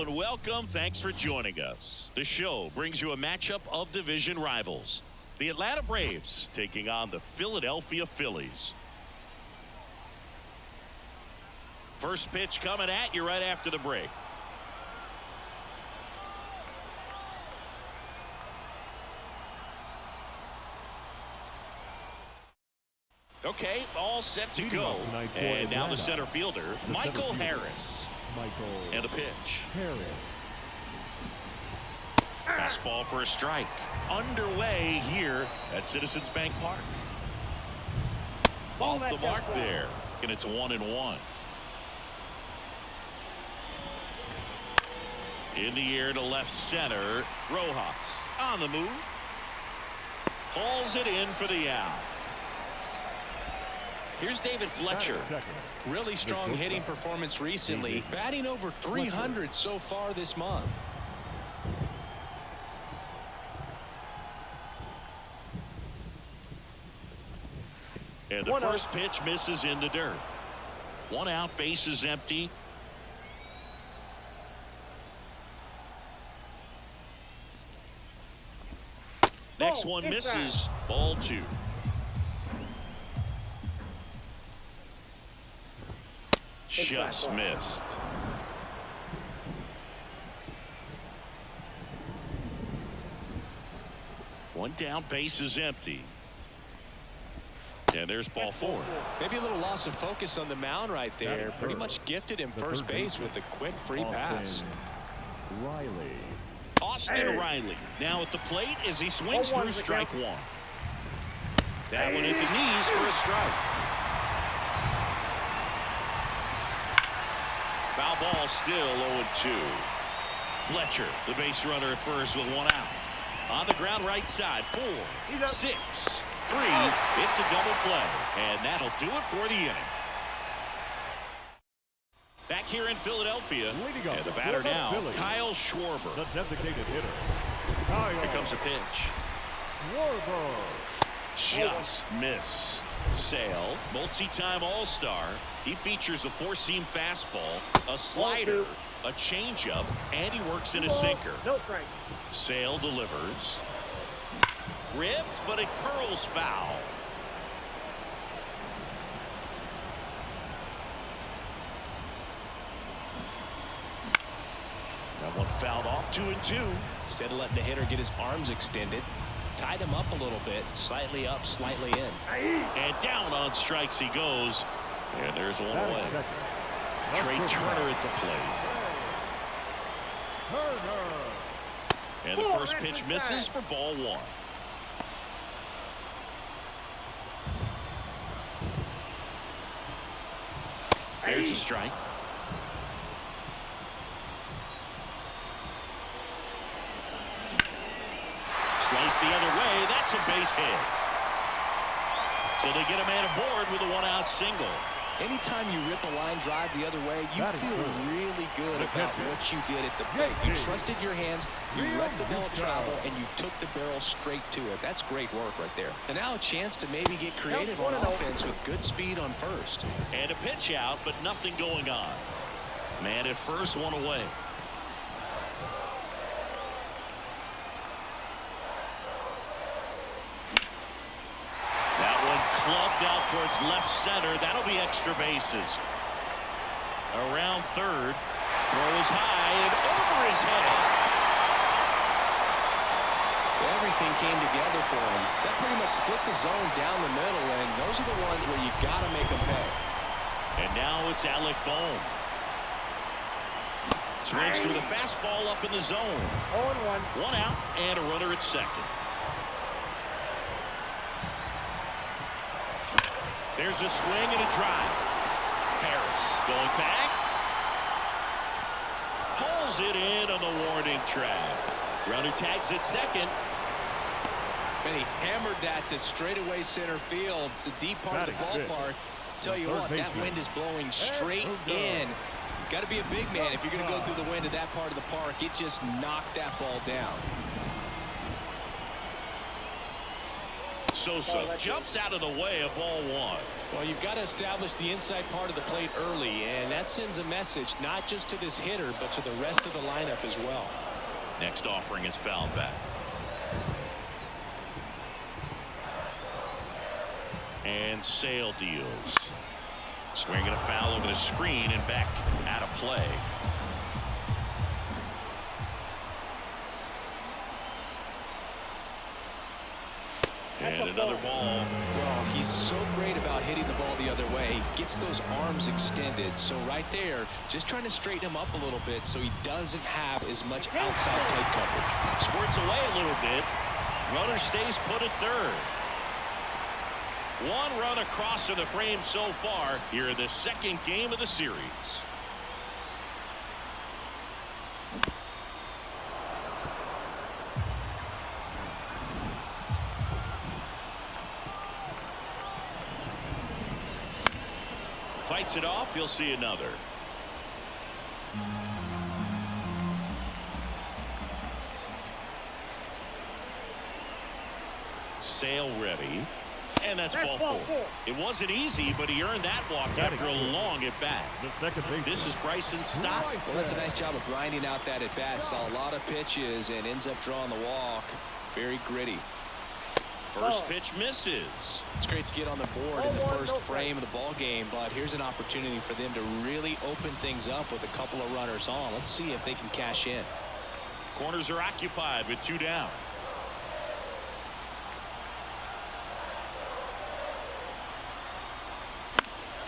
and welcome. Thanks for joining us. The show brings you a matchup of division rivals. The Atlanta Braves taking on the Philadelphia Phillies. First pitch coming at you right after the break. Okay, all set to go. And now the center fielder, Michael Harris. And a pitch. Fastball for a strike. Underway here at Citizens Bank Park. Off the mark there. And it's 1-1. In the air to left center. Rojas on the move. Hauls it in for the out. Here's David Fletcher. Really strong hitting performance recently. Batting over 300 so far this month. And the first pitch misses in the dirt. 1 out, bases empty. Next one misses. Ball 2. Just missed. One down, base is empty. And there's ball 4. Maybe a little loss of focus on the mound right there. Pretty much gifted him first base with a quick free pass. Austin Riley now at the plate as he swings through strike 1. That one at the knees for a strike. Foul ball still 0-2. Fletcher, the base runner at first with 1 out. On the ground right side, 4, 6, 3. It's a double play. And that'll do it for the inning. Back here in Philadelphia. And the batter now, Kyle Schwarber. The designated hitter. Here comes a pitch. Schwarber. Just missed. Sale, multi-time All-Star. He features a 4-seam fastball, a slider, a changeup, and he works in a sinker. Sale delivers. Ripped, but it curls foul. That one fouled off. 2-2. Instead of letting the hitter get his arms extended, tied him up a little bit, slightly up, slightly in. And down on strikes he goes. And there's one away. Trey Turner at the plate. And the first pitch misses for ball 1. There's a strike. Slice the other way. That's a base hit. So they get a man aboard with a 1-out single. Anytime you rip a line drive the other way, you feel really good about what you did at the plate. You trusted your hands, you let the ball travel, and you took the barrel straight to it. That's great work right there. And now a chance to maybe get creative on offense with good speed on first. And a pitch out, but nothing going on. Man at first, 1 away. Clubbed out towards left center. That'll be extra bases. Around third. Throws high and over his head. Everything came together for him. That pretty much split the zone down the middle, and those are the ones where you got to make them pay. And now it's Alec Bohm. Swings through the fastball up in the zone. 0-1. 1 out and a runner at second. There's a swing and a drive. Harris going back. Pulls it in on the warning track. Runner tags at second. And he hammered that to straightaway center field. It's a deep part of the ballpark. Tell you what, that wind is blowing straight in. Got to be a big man if you're going to go through the wind of that part of the park. It just knocked that ball down. Sosa jumps out of the way of ball one. Well, you've got to establish the inside part of the plate early, and that sends a message not just to this hitter, but to the rest of the lineup as well. Next offering is fouled back. And Sale deals. Swinging a foul over the screen and back out of play. And another ball. Well, he's so great about hitting the ball the other way. He gets those arms extended. So right there, just trying to straighten him up a little bit so he doesn't have as much outside plate coverage. Squirts away a little bit. Runner stays put at third. One run across in the frame so far here in the second game of the series. Fights it off. You'll see another. Sale ready. And that's ball four. It wasn't easy, but he earned that walk after a long at bat. This is Bryson Stott. Well, that's a nice job of grinding out that at bat. Saw a lot of pitches and ends up drawing the walk. Very gritty. First pitch misses. It's great to get on the board in the first frame of the ball game, but here's an opportunity for them to really open things up with a couple of runners on. Let's see if they can cash in. Corners are occupied with two down.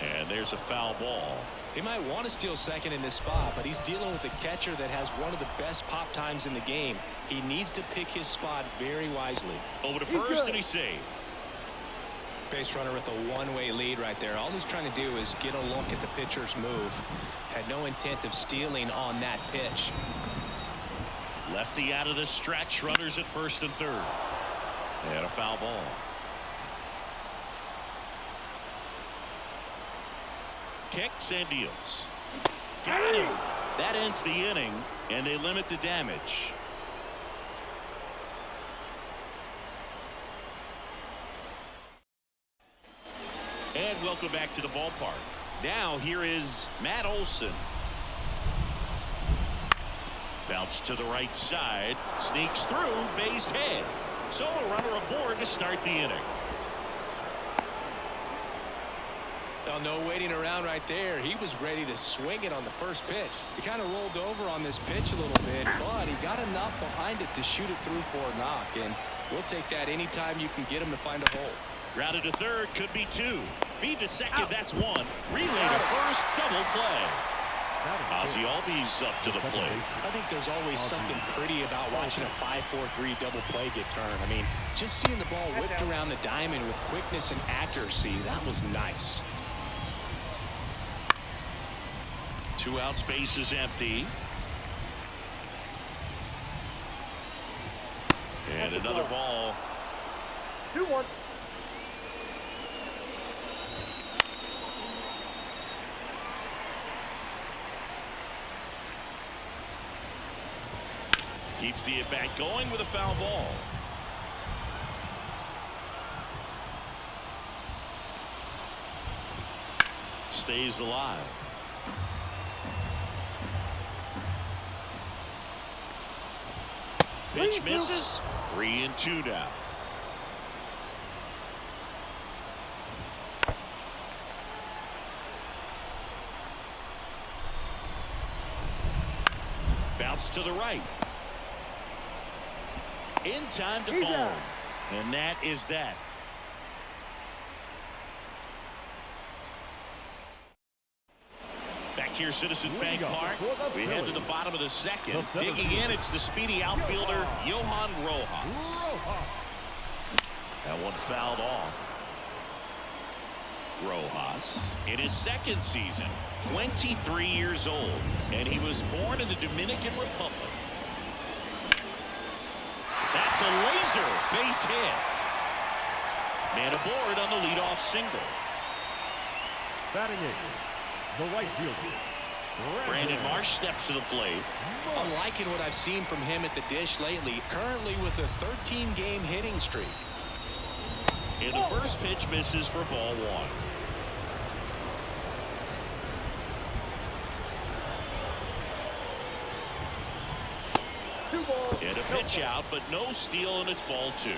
And there's a foul ball. He might want to steal second in this spot, but he's dealing with a catcher that has one of the best pop times in the game. He needs to pick his spot very wisely. Over to first, and he's saved. Base runner with a one-way lead right there. All he's trying to do is get a look at the pitcher's move. Had no intent of stealing on that pitch. Lefty out of the stretch. Runners at first and third. And a foul ball. Kicks and deals. Got him. That ends the inning, and they limit the damage. And welcome back to the ballpark. Now here is Matt Olson. Bounce to the right side. Sneaks through, base hit. So a runner aboard to start the inning. Well, no waiting around right there. He was ready to swing it on the first pitch. He kind of rolled over on this pitch a little bit, but he got enough behind it to shoot it through for a knock. And we'll take that anytime you can get him to find a hole. Routed to third, could be two. Feed to second, that's one. Relay to first, double play. Ozzie Albies up to the plate. I think there's always something pretty about watching a 5-4-3 double play get turned. I mean, just seeing the ball whipped around the diamond with quickness and accuracy, that was nice. 2 out, space is empty. And another ball. 2-1. Keeps the at-bat going with a foul ball. Stays alive. Pitch misses. 3-2 down. Bounce to the right. In time to ball. And that is that. Back here, Citizens Bank Park. We head to the bottom of the second. Digging in, it's the speedy outfielder, Johan Rojas. That one fouled off. Rojas, in his second season, 23 years old, and he was born in the Dominican Republic. That's a laser base hit. Man aboard on the leadoff single. Batting eighth, the right fielder, Brandon Marsh steps to the plate. I'm liking what I've seen from him at the dish lately. Currently with a 13-game hitting streak. And the first pitch misses for ball one. And a pitch out, but no steal, and it's ball two.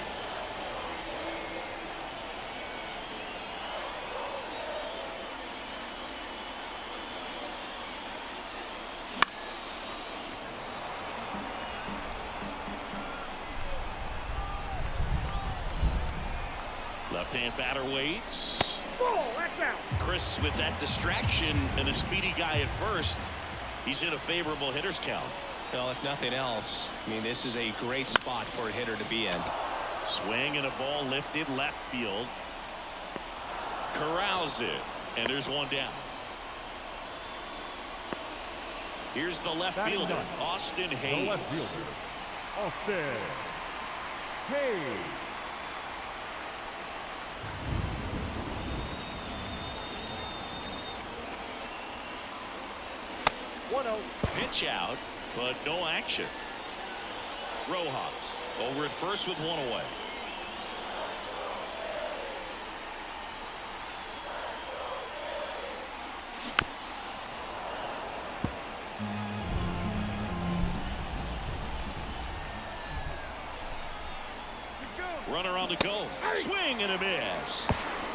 Left-hand batter waits. Chris, with that distraction and a speedy guy at first, he's in a favorable hitter's count. Well, if nothing else, I mean, this is a great spot for a hitter to be in. Swing and a ball lifted left field. Corrals it, and there's one down. Here's the left fielder, Austin Hayes. The left fielder, Austin Hayes. Pitch out, but no action. Rojas over at first with one away. Runner on the go. Swing and a miss.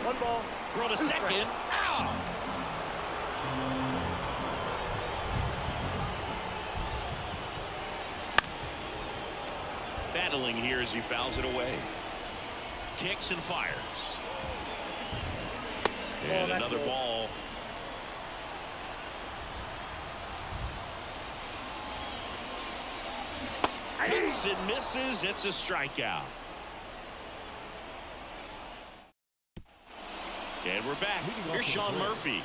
One ball. Throw to second. Out. Battling here as he fouls it away. Kicks and fires. And another ball. Hits and misses. It's a strikeout. And we're back. Here's Sean Murphy.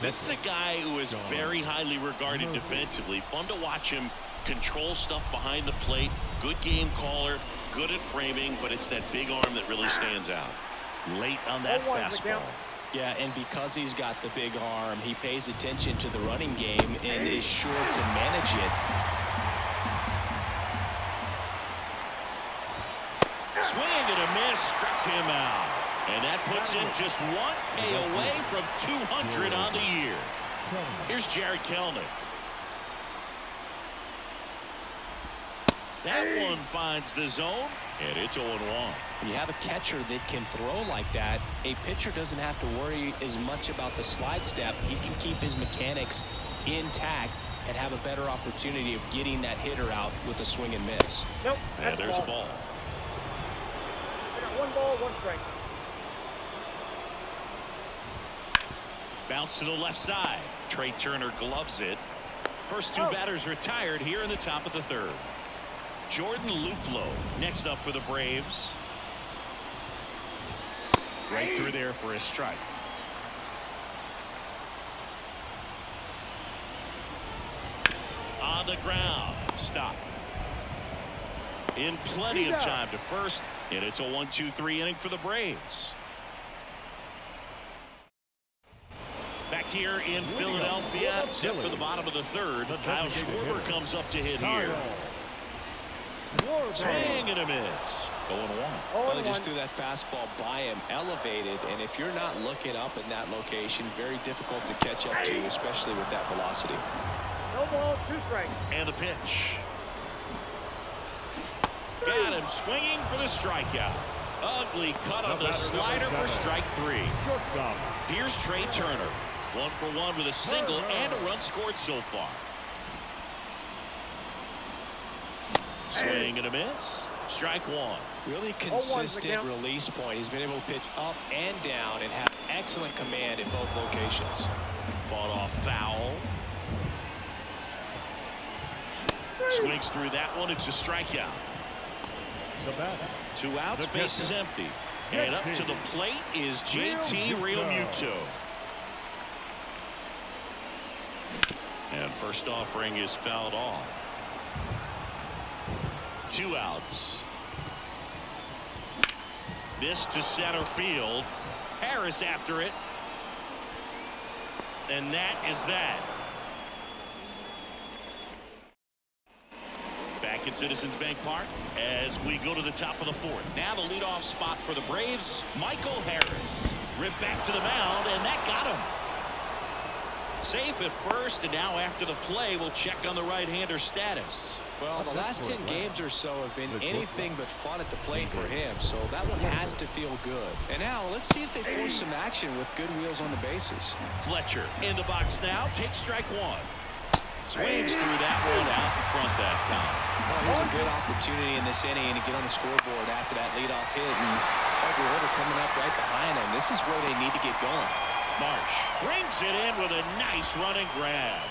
This is a guy who is very highly regarded defensively. Fun to watch him control stuff behind the plate. Good game caller, good at framing, but it's that big arm that really stands out. Late on that fastball. Yeah, and because he's got the big arm, he pays attention to the running game and is sure to manage it. Swing and a miss, struck him out. And that puts him just 1K away from 200 on the year. Here's Jared Kelnick. That one finds the zone, and it's 0-1. When you have a catcher that can throw like that, a pitcher doesn't have to worry as much about the slide step. He can keep his mechanics intact and have a better opportunity of getting that hitter out with a swing and miss. Nope. And there's a ball. I got one ball, one strike. Bounce to the left side. Trey Turner gloves it. First two batters retired here in the top of the third. Jordan Luplow next up for the Braves. Right through there for a strike. On the ground. Stop. In plenty of time to first, and it's a 1-2-3 inning for the Braves. Back here in Philadelphia, set for the bottom of the third. Kyle Schwarber comes up to hit here. Swing and a miss. 0-1. Well, they just threw that fastball by him, elevated, and if you're not looking up in that location, very difficult to catch up to, especially with that velocity. No ball, two strikes. And the pitch. Got him swinging for the strikeout. Ugly cut on the slider for strike three. Shortstop. Here's Trey Turner. 1 for 1 with a single and a run scored so far. Swing and a miss. Strike one. Really consistent release point. He's been able to pitch up and down and have excellent command in both locations. Fought off foul. Swings through that one. It's a strikeout. The batter. 2 outs, base is empty. And up to the plate is JT Realmuto. And first offering is fouled off. 2 outs. This to center field. Harris after it. And that is that. Back back at Citizens Bank Park as we go to the top of the fourth. Now the leadoff spot for the Braves, Michael Harris. Ripped back to the mound, and that got him. Safe at first, and now after the play, we'll check on the right-hander status. Well, the last 10 games or so have been anything but fun at the plate for him, so that one has to feel good. And now, let's see if they force some action with good wheels on the bases. Fletcher in the box now, takes strike one. Swings through that one out in front that time. Well, here's a good opportunity in this inning to get on the scoreboard after that leadoff hit, and every order coming up right behind them. This is where they need to get going. Marsh brings it in with a nice running grab.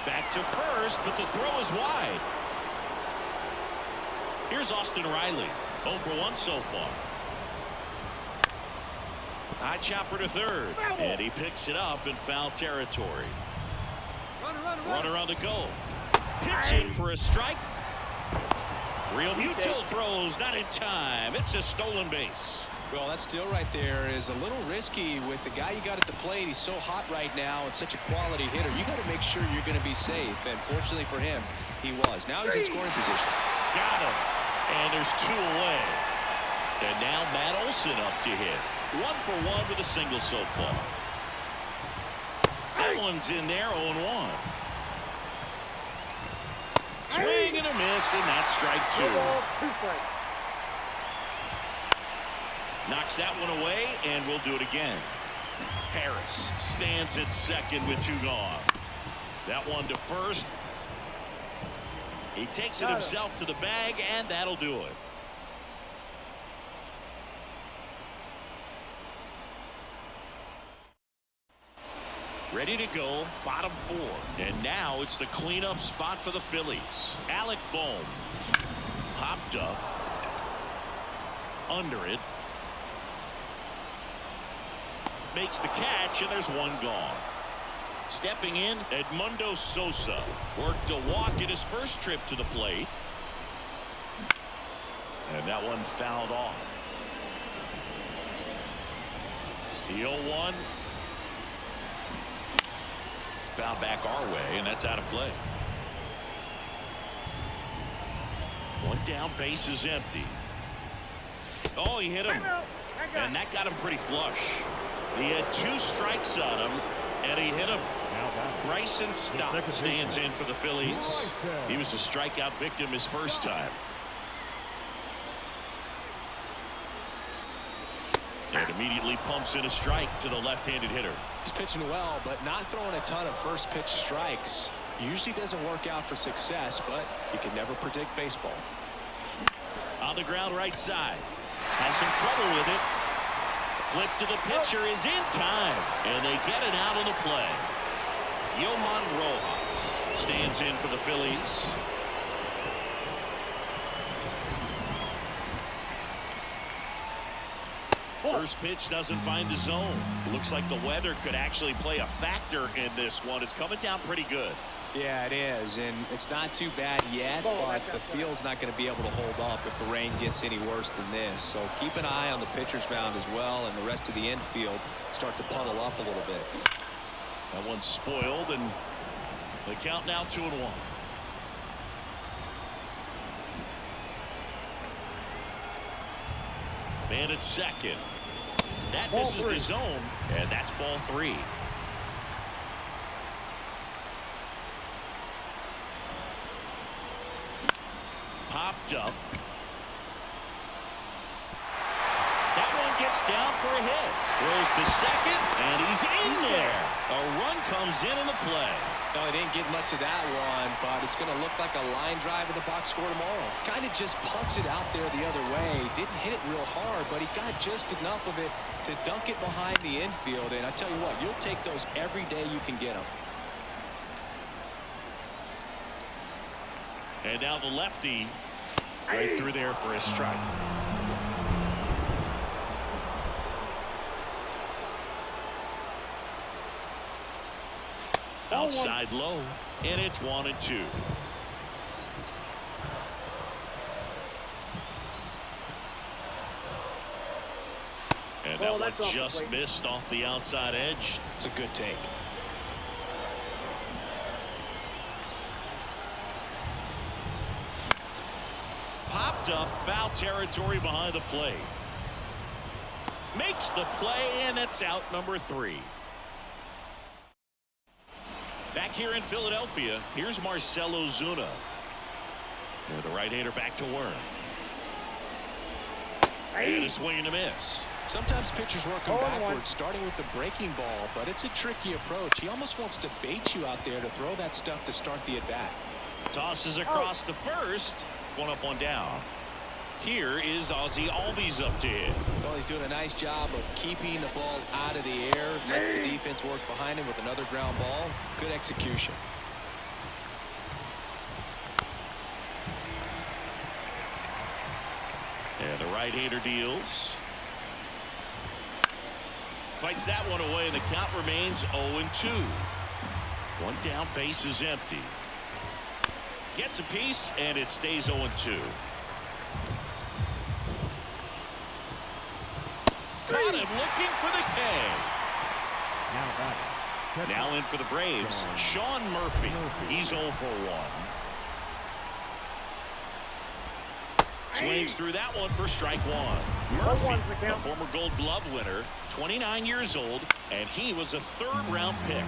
Back to first, but the throw is wide. Here's Austin Riley. 0 for 1 so far. High chopper to third, and he picks it up in foul territory. Runner on the go. Pitching for a strike. Real Muto throws not in time. It's a stolen base. Well, that still right there is a little risky with the guy you got at the plate. He's so hot right now and such a quality hitter. You got to make sure you're going to be safe, and fortunately for him, he was. Now he's in scoring position. Got him. And there's 2 away. And now Matt Olson up to hit. 1 for 1 with a single so far. That one's in there, 0-1. Swing and a miss, and that's strike 2. Knocks that one away, and we'll do it again. Harris stands at second with 2 gone. That one to first. He takes it himself to the bag, and that'll do it. Ready to go, bottom 4. And now it's the cleanup spot for the Phillies. Alec Bohm popped up. Under it. Makes the catch, and there's 1 gone. Stepping in, Edmundo Sosa worked a walk in his first trip to the plate. And that one fouled off. The 0-1. Foul back our way, and that's out of play. 1 down, base is empty. Oh, he hit him. And that got him pretty flush. He had 2 strikes on him, and he hit him. Bryson Stott stands in for the Phillies. He was a strikeout victim his first time. And immediately pumps in a strike to the left-handed hitter. He's pitching well, but not throwing a ton of first pitch strikes. Usually doesn't work out for success, but you can never predict baseball. On the ground right side. Has some trouble with it. Flip to the pitcher is in time, and they get it out of the play. Johan Rojas stands in for the Phillies. First pitch doesn't find the zone. Looks like the weather could actually play a factor in this one. It's coming down pretty good. Yeah, it is, and it's not too bad yet, but the field's not going to be able to hold up if the rain gets any worse than this. So keep an eye on the pitcher's mound as well, and the rest of the infield start to puddle up a little bit. That one's spoiled, and the count now 2-1. Man at second. That misses the zone, and that's ball 3. Popped up. That one gets down for a hit. Throws to second, and he's in there. A run comes in the play. No, he didn't get much of that one, but it's going to look like a line drive in the box score tomorrow. Kind of just punts it out there the other way. Didn't hit it real hard, but he got just enough of it to dunk it behind the infield. And I tell you what, you'll take those every day you can get them. And now the lefty right through there for a strike. Outside low, and it's 1-2. And that one just missed off the outside edge. It's a good take. Popped up, foul territory behind the plate. Makes the play, and it's out number 3. Back here in Philadelphia, here's Marcell Ozuna. And the right-hander back to work. And a swing and a miss. Sometimes pitchers work them backwards, starting with the breaking ball, but it's a tricky approach. He almost wants to bait you out there to throw that stuff to start the at-bat. Tosses across to first. 1 up, 1 down. Here is Ozzy Albies up to hit. Well, he's doing a nice job of keeping the ball out of the air. Lets the defense work behind him with another ground ball. Good execution. And the right-hander deals. Fights that one away, and the count remains 0-2. 1 down, base is empty. Gets a piece, and it stays 0-2. Caught him looking for the K. Now in for the Braves, Sean Murphy. He's 0 for 1. Swings through that one for strike 1. Murphy, a former Gold Glove winner, 29 years old, and he was a 3rd-round pick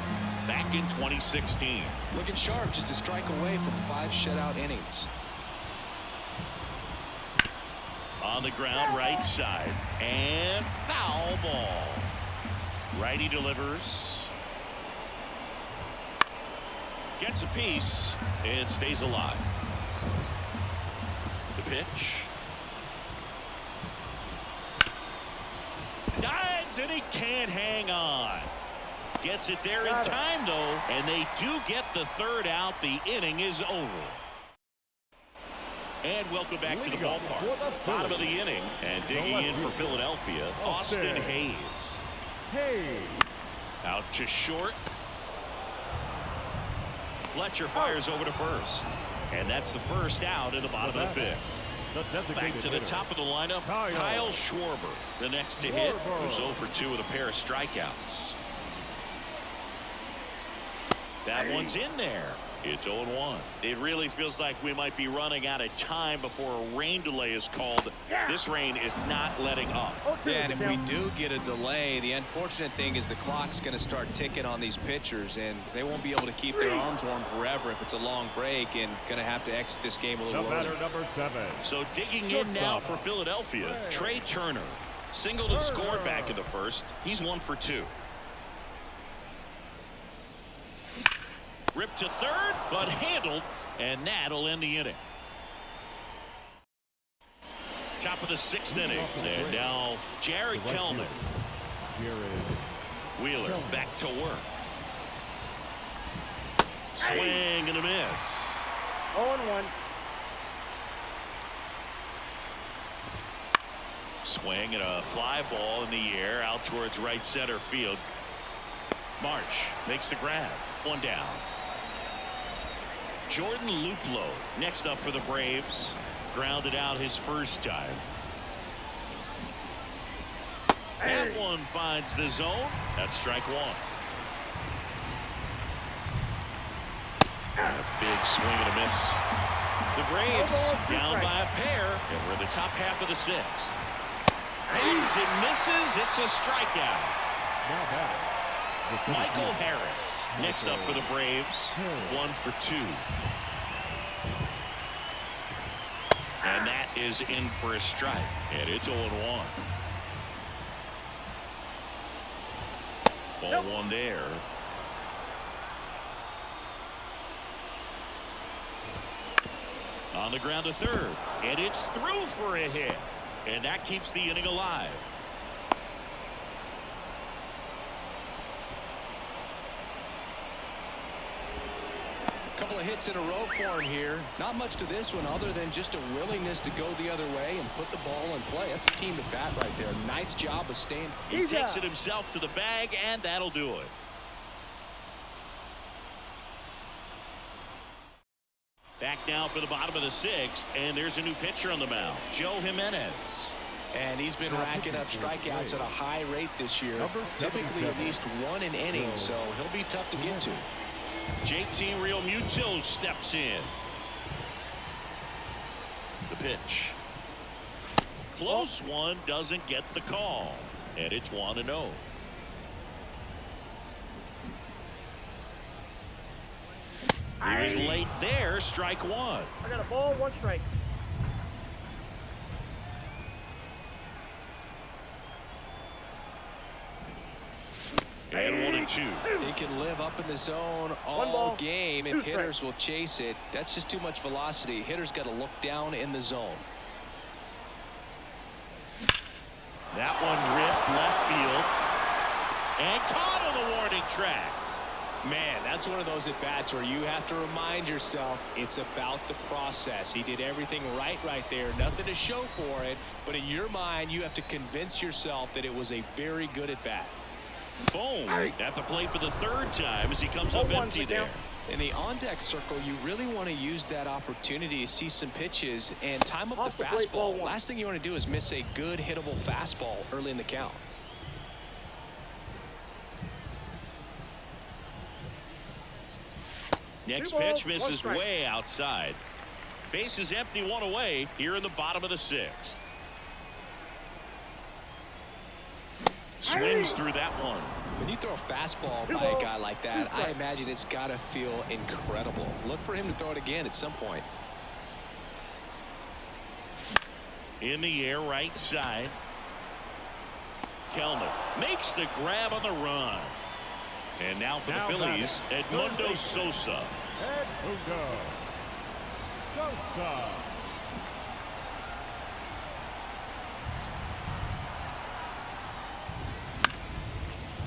back in 2016. Looking sharp, just a strike away from 5 shutout innings. On the ground, right side, and foul ball. Righty delivers. Gets a piece and stays alive. The pitch. Dives, and he can't hang on. Gets it there in time, though, and they do get the 3rd out. The inning is over. And welcome back to the ballpark. Bottom of the inning, and digging in for Philadelphia, Austin Hayes. Out to short. Fletcher fires over to first. And that's the 1st out in the bottom of the 5th. Back to the top of the lineup, Kyle Schwarber, the next to hit, who's 0 for 2 with a pair of strikeouts. That one's in there. It's 0-1. It really feels like we might be running out of time before a rain delay is called. This rain is not letting up. Yeah, and if we do get a delay, the unfortunate thing is the clock's going to start ticking on these pitchers, and they won't be able to keep their arms warm forever if it's a long break, and going to have to exit this game a little early. Number 7. So digging in now for Philadelphia, Trey Turner. Singled and scored back in the 1st. He's 1 for 2. Ripped to 3rd, but handled, and that'll end the inning. Top of the 6th inning, and now Jared Kelman. Wheeler back to work. Swing and a miss. 0-1. Swing and a fly ball in the air out towards right center field. Marsh makes the grab. 1 down. Jordan Luplow next up for the Braves. Grounded out his 1st time. That one finds the zone. That's strike 1. And a big swing and a miss. The Braves down by a pair, and we're in the top half of the 6th. Hangs and misses. It's a strikeout. Michael Harris next up for the Braves. 1 for 2. And that is in for a strike. And it's 0-1. 0-1 there. On the ground to 3rd. And it's through for a hit. And that keeps the inning alive. Couple of hits in a row for him here. Not much to this one other than just a willingness to go the other way and put the ball in play. That's a team at bat right there. Nice job of staying. He takes it himself to the bag, and that'll do it. Back now for the bottom of the 6th, and there's a new pitcher on the mound, Joe Jimenez. And he's been racking up strikeouts at a high rate this year. Typically at least 1 an inning, so he'll be tough to get to. JT Realmuto steps in. The pitch. Close one, doesn't get the call. And it's 1-0. He was late there, strike one. I got a ball, 1 strike. And 1-2. He can live up in the zone all game if hitters will chase it. That's just too much velocity. Hitters got to look down in the zone. That one ripped left field and caught on the warning track. Man, that's one of those at-bats where you have to remind yourself it's about the process. He did everything right there. Nothing to show for it. But in your mind, you have to convince yourself that it was a very good at-bat. Boom. At the plate for the 3rd time as he comes up empty there. In the on-deck circle, you really want to use that opportunity to see some pitches and time up the fastball. Last thing you want to do is miss a good hittable fastball early in the count. Next pitch misses way outside. Base is empty, 1 away here in the bottom of the 6th. Swings through that one. When you throw a fastball by a guy like that, I imagine it's got to feel incredible. Look for him to throw it again at some point. In the air, right side. Kelnick makes the grab on the run. And now for the Phillies, Edmundo Sosa. Edmundo Sosa.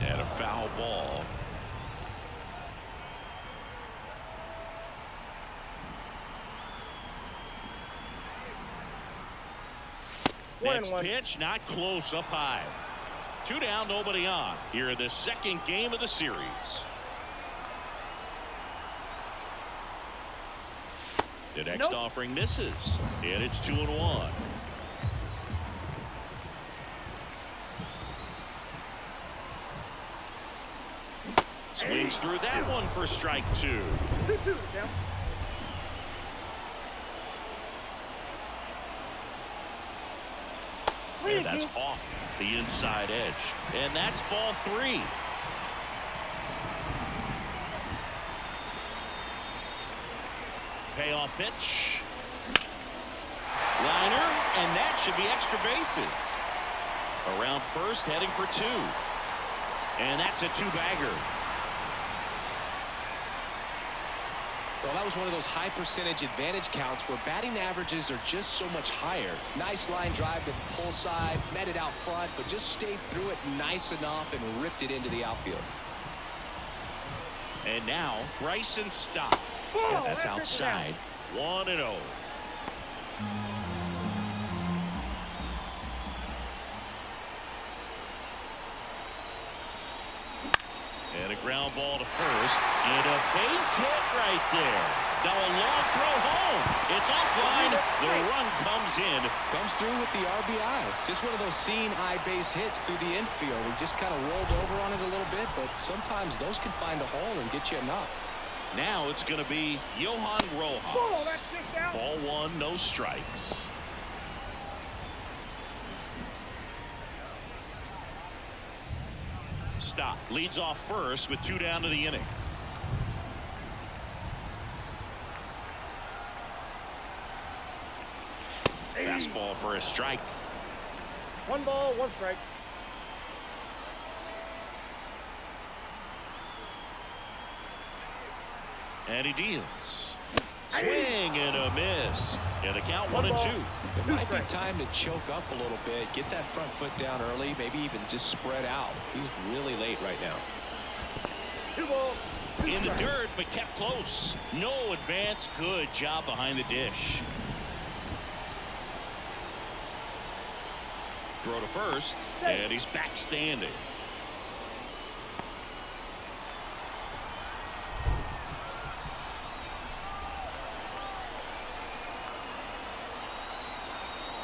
And a foul ball. Next pitch, not close, up high. 2 down, nobody on. Here in the 2nd game of the series. The next offering misses. And it's 2-1. Swings through that one for strike 2. 2-2 down. And that's off the inside edge. And that's ball 3. Payoff pitch. Liner, and that should be extra bases. Around first, heading for 2. And that's a 2-bagger. Well, that was one of those high percentage advantage counts where batting averages are just so much higher. Nice line drive to the pull side, met it out front, but just stayed through it nice enough and ripped it into the outfield. And now Bryson Stott. And that's outside. 1-0. And a ground ball to first. And a base hit right there. Now a long throw home. It's offline. The run comes in. Comes through with the RBI. Just one of those seeing eye base hits through the infield. We just kind of rolled over on it a little bit, but sometimes those can find a hole and get you a knock. Now it's going to be Johan Rojas. Ball 1, no strikes. Stop. Leads off first with 2 down to the inning. Fastball for a strike. 1 ball, 1 strike. And he deals. Swing and a miss. And the count 1-2. It might be time to choke up a little bit, get that front foot down early, maybe even just spread out. He's really late right now. 2 balls. In the dirt, but kept close. No advance. Good job behind the dish. Throw to first, and he's back standing.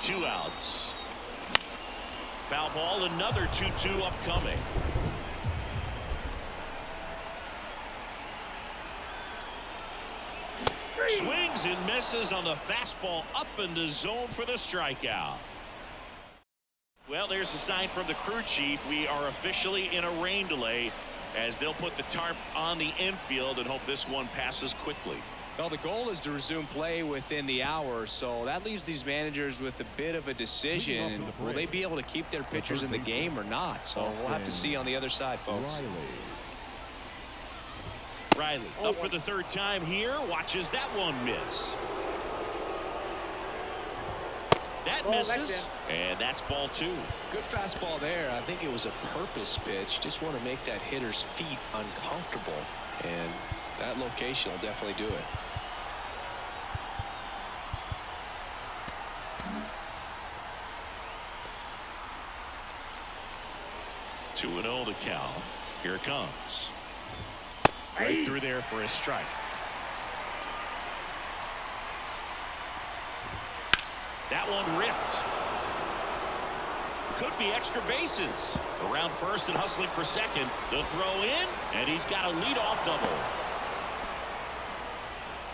Two outs. Foul ball, another 2-2 upcoming. Swings and misses on the fastball up in the zone for the strikeout. Well, there's a sign from the crew chief. We are officially in a rain delay as they'll put the tarp on the infield and hope this one passes quickly. Well, the goal is to resume play within the hour, so that leaves these managers with a bit of a decision. Will they be able to keep their pitchers in the game or not? So we'll have to see on the other side, folks. Riley up for the third time here. Watches that one miss. That misses, and that's ball 2. Good fastball there. I think it was a purpose pitch. Just want to make that hitter's feet uncomfortable, and that location will definitely do it. 2-0 to count. Here it comes. Right through there for a strike. That one ripped. Could be extra bases. Around first and hustling for second. The throw in, and he's got a leadoff double.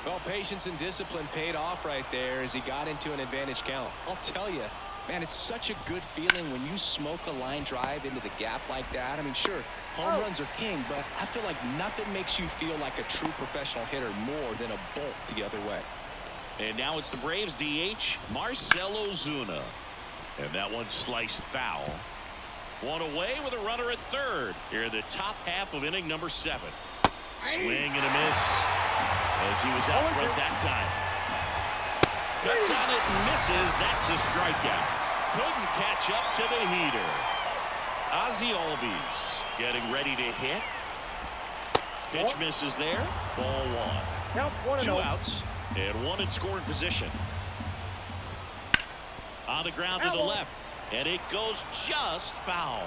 Well, patience and discipline paid off right there as he got into an advantage count. I'll tell you, man, it's such a good feeling when you smoke a line drive into the gap like that. I mean, sure, home runs are king, but I feel like nothing makes you feel like a true professional hitter more than a bolt the other way. And now it's the Braves DH, Marcell Ozuna. And that one sliced foul. One away with a runner at third here in the top half of inning number 7. Swing and a miss as he was out front that time. Cuts on it and misses. That's a strikeout. Couldn't catch up to the heater. Ozzy Albies getting ready to hit. Pitch misses there. Ball 1. 2 outs and 1 in scoring position. On the ground to the left, and it goes just foul.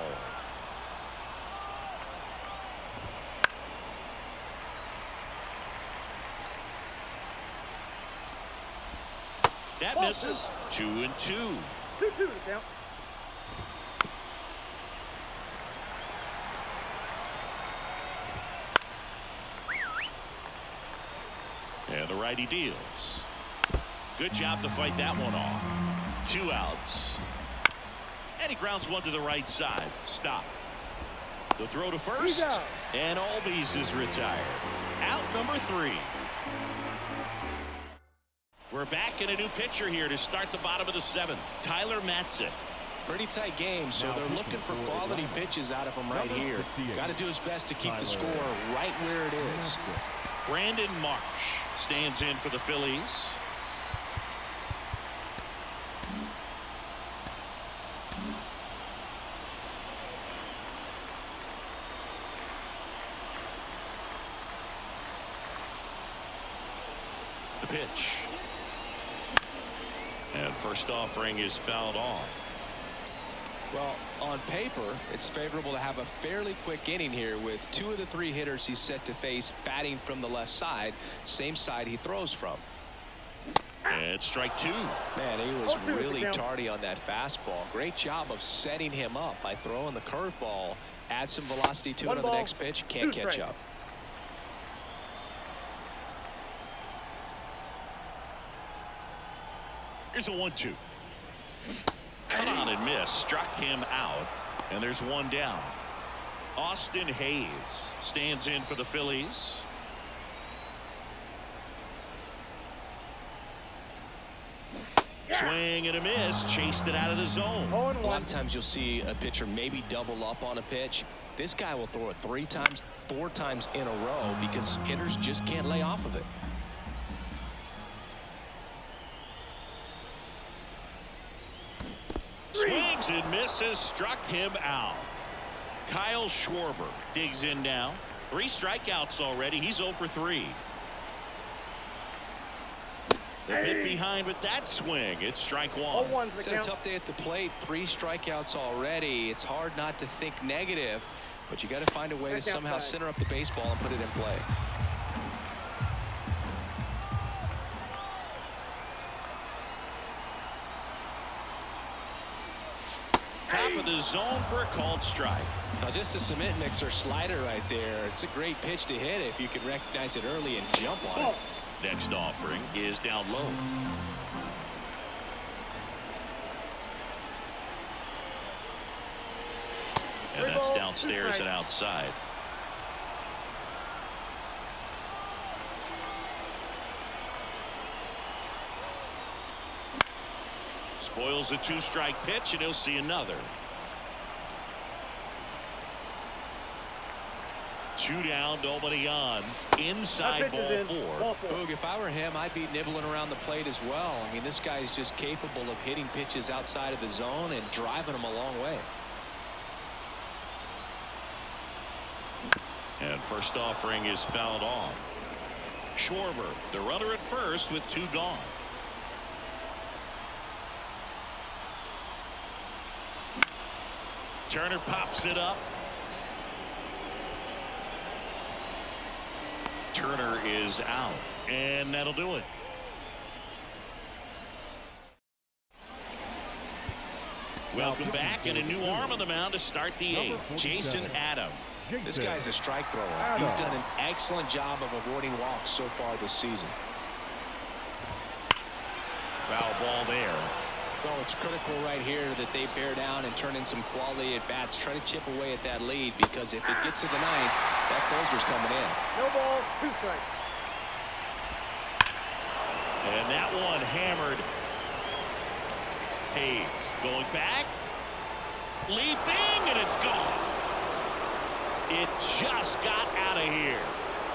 That misses. 2-2. 2-2 to count. And the righty deals. Good job to fight that one off. 2 outs. And he grounds one to the right side. Stop. The throw to first. And Albies is retired. Out number 3. We're back in a new pitcher here to start the bottom of the 7th. Tyler Matzek. Pretty tight game, so they're looking for quality pitches out of him right here. Got to do his best to keep the score right where it is. Brandon Marsh stands in for the Phillies. The pitch. And first offering is fouled off. Well, on paper, it's favorable to have a fairly quick inning here with 2 of the 3 hitters he's set to face batting from the left side, same side he throws from. And strike 2. Man, he was really tardy on that fastball. Great job of setting him up by throwing the curveball. Add some velocity to it on the next pitch. Can't catch up. Here's a 1-2. Cut on and miss. Struck him out. And there's one down. Austin Hayes stands in for the Phillies. Swing and a miss. Chased it out of the zone. A lot of times you'll see a pitcher maybe double up on a pitch. This guy will throw it 3 times, 4 times in a row because hitters just can't lay off of it. Swings and misses. Struck him out. Kyle Schwarber digs in now. 3 strikeouts already. He's 0 for 3. The hit behind with that swing. It's strike 1. It's a tough day at the plate. 3 strikeouts already. It's hard not to think negative, but you got to find a way to somehow center up the baseball and put it in play. Top of the zone for a called strike. Now just a cement mixer slider right there. It's a great pitch to hit if you can recognize it early and jump on it. Next offering is down low. And that's downstairs and outside. Spoils the 2-strike pitch, and he'll see another. 2 down, nobody on. Inside ball 4. Boog, if I were him, I'd be nibbling around the plate as well. I mean, this guy's just capable of hitting pitches outside of the zone and driving them a long way. And first offering is fouled off. Schwarber, the runner at first with 2 gone. Turner pops it up. Turner is out, and that'll do it. Welcome back, and a new arm on the mound to start the 8th. Jason Adam. This guy's a strike thrower. He's done an excellent job of avoiding walks so far this season. Foul ball there. Well, it's critical right here that they bear down and turn in some quality at bats. Try to chip away at that lead, because if it gets to the 9th, that closer's coming in. No ball, 2 strikes. And that one hammered. Hayes going back, leaping, and it's gone. It just got out of here,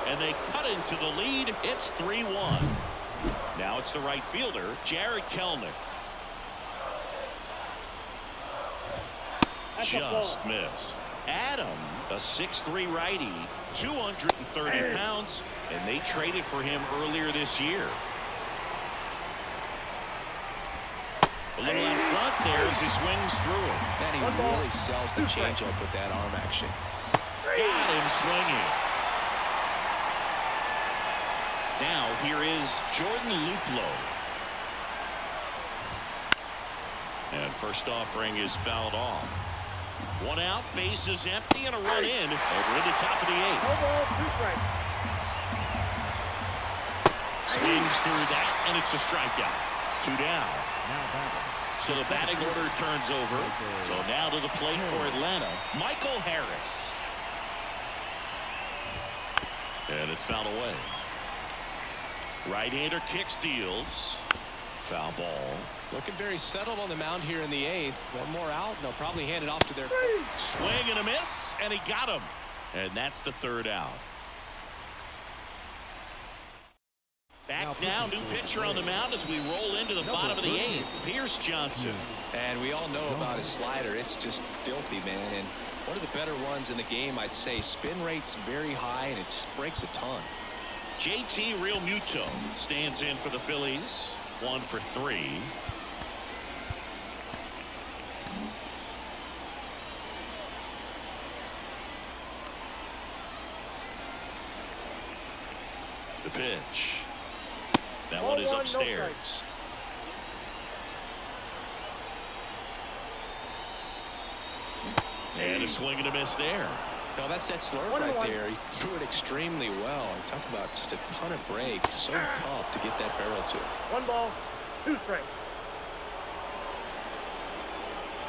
and they cut into the lead. It's 3-1. Now it's the right fielder, Jared Kelenic. Just missed. Adam, a 6'3" righty, 230 pounds, and they traded for him earlier this year. A little out front there as he swings through it. And he really sells the changeup with that arm action. Got him swinging. Now here is Jordan Luplow. And first offering is fouled off. 1 out, bases empty, and a run in. And we're at the top of the 8th. No ball, 2 strikes. Swings through that, and it's a strikeout. 2 down. So the batting order turns over. So now to the plate for Atlanta, Michael Harris. And it's fouled away. Right-hander kicks, deals. Foul ball. Looking very settled on the mound here in the 8th. 1 more out, and they'll probably hand it off to their... Swing and a miss, and he got him. And that's the 3rd out. Back now, new pitcher on the mound as we roll into the bottom of the 8th. Pierce Johnson. And we all know about his slider. It's just filthy, man. And one of the better ones in the game, I'd say. Spin rate's very high, and it just breaks a ton. JT Realmuto stands in for the Phillies. 1 for 3. The pitch. That one is upstairs. And a swing and a miss there. No, that's that slurve right there. He threw it extremely well. Talk about just a ton of breaks. So tough to get that barrel to. 1 ball, 2 strikes.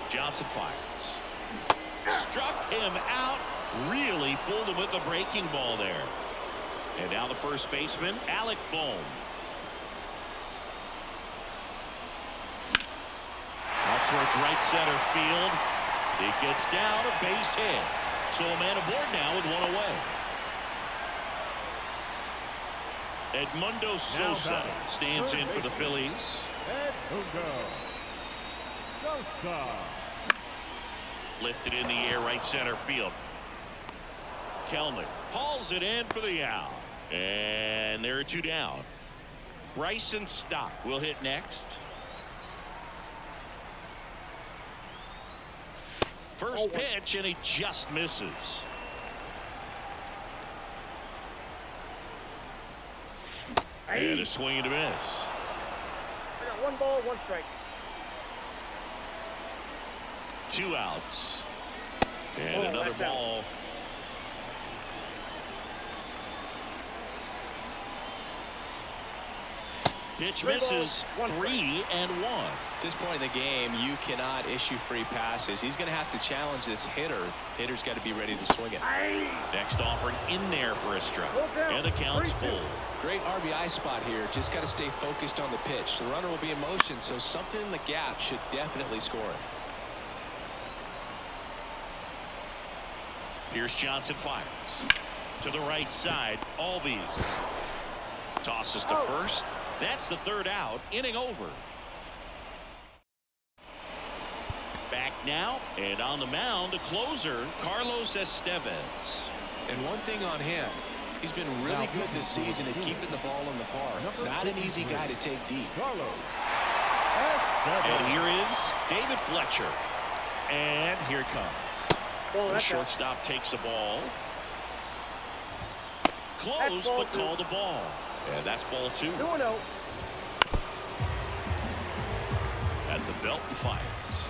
Johnson fires. Struck him out. Really fooled him with the breaking ball there. And now the first baseman, Alec Bohm. Out towards right center field. He gets down, a base hit. So a man aboard now with 1 away. Edmundo Sosa stands in for the Phillies. Sosa. Lifted in the air, right center field. Kelenic hauls it in for the out. And there are 2 down. Bryson Stock will hit next. First pitch, and he just misses. And a swing and a miss. I got 1 ball, 1 strike. 2 outs. And another ball. Pitch 3 balls, misses. 1 strike. 3-1. At this point in the game, you cannot issue free passes. He's going to have to challenge this hitter. Hitter's got to be ready to swing it. Next offering in there for a strike. And the count's full. Great RBI spot here. Just got to stay focused on the pitch. The runner will be in motion, so something in the gap should definitely score it. Here's Johnson fires. To the right side. Albies. Tosses to first. That's the 3rd out. Inning over. Back now. And on the mound, the closer, Carlos Estevez. And one thing on him, he's been really good this season at keeping the ball in the park. Not an easy guy to take deep. And here is David Fletcher. And here it comes. The shortstop takes the ball. Close, but called the ball. And that's ball 2. 2-0. At the belt and fires.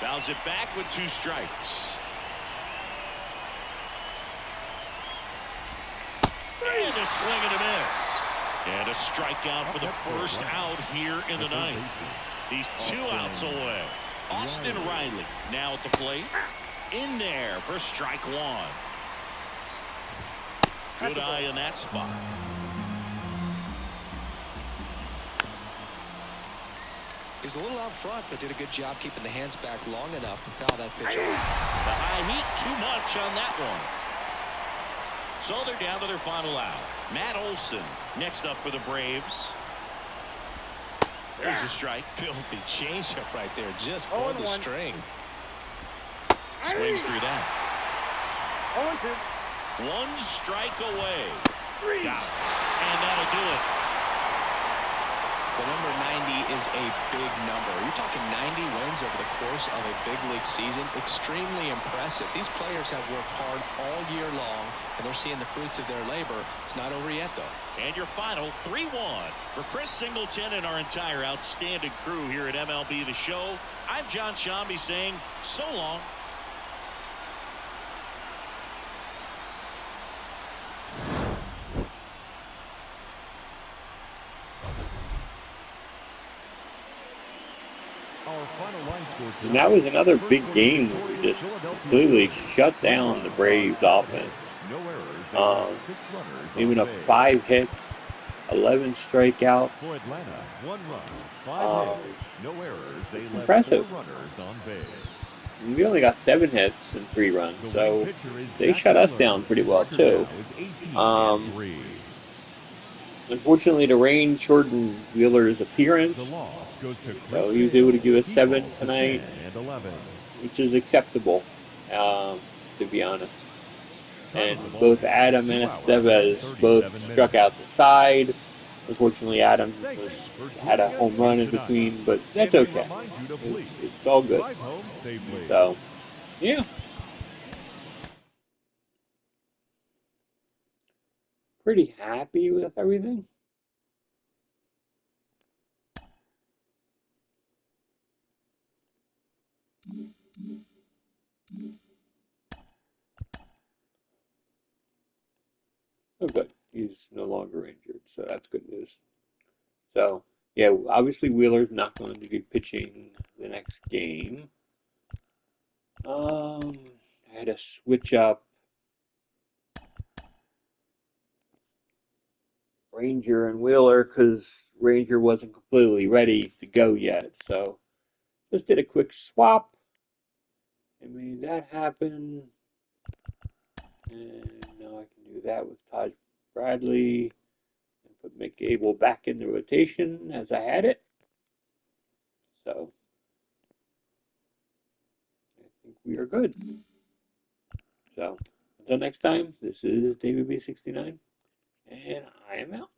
Fouls it back with 2 strikes. And a swing and a miss. And a strikeout for the first out here in the 9th. He's 2 outs away. Austin Riley now at the plate. In there for strike 1. Good eye in that spot. He was a little out front, but did a good job keeping the hands back long enough to foul that pitch off. The high heat, too much on that one. So they're down to their final out. Matt Olson next up for the Braves. There's a strike. Filthy changeup right there. Just pulled the string. Swings through that. 0-2. 1 strike away. Got it. And that'll do it. The number 90 is a big number. You're talking 90 wins over the course of a big league season. Extremely impressive. These players have worked hard all year long, and they're seeing the fruits of their labor. It's not over yet, though. And your final 3-1 for Chris Singleton and our entire outstanding crew here at MLB The Show. I'm John Shambi saying so long. And that was another big game where we just completely shut down the Braves offense. Even up 5 hits, 11 strikeouts. It's impressive. We only got 7 hits and 3 runs, so they shut us down pretty well too. Unfortunately, the rain shortened Wheeler's appearance, so he was able to give us 7 tonight, which is acceptable, to be honest. And both Adam and Estevez both struck out the side. Unfortunately, Adam had a home run in between, but that's okay. It's all good. So, yeah. Pretty happy with everything. Oh, good. He's no longer injured, so that's good news. So, yeah, obviously Wheeler's not going to be pitching the next game. I had to switch up Ranger and Wheeler because Ranger wasn't completely ready to go yet. So, just did a quick swap. I made that happen. And now I can do that with Taj Bradley and put McGable back in the rotation as I had it. So I think we are good. So until next time, this is David B69 and I am out.